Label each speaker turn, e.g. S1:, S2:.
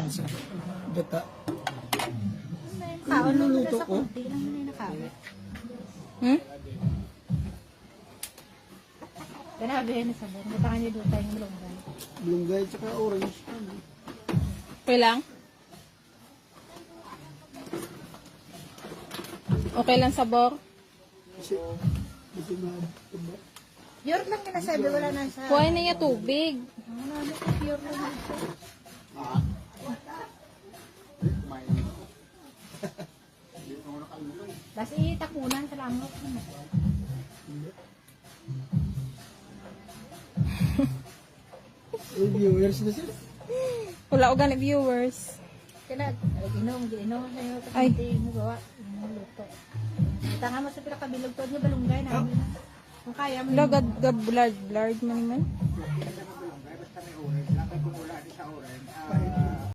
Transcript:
S1: sa gata.
S2: Kaon lang
S1: Niluluto
S2: sa
S1: ko.
S2: kunti lang na nakawit. Grabe na sa buwan. Butangan niyo doon tayong malunggay.
S1: Malunggay tsaka orange.
S3: Okay lang? Okay lang sabor?
S1: Kasi ma-
S2: Pure lang kinasabi, wala na sa...
S3: Kuhain na niya tubig.
S2: Ano, pure lang. Tapos itakunan sa lamok.
S1: viewers na sila.
S3: Wala ko ganit viewers.
S2: Kaya ginom sa iyo.
S3: Ay.
S2: Hindi mo gawa. Luto. Tanga mo sa pinakabilog to niya balunggay namin. Kung kaya mo.
S3: Wala, blurred man.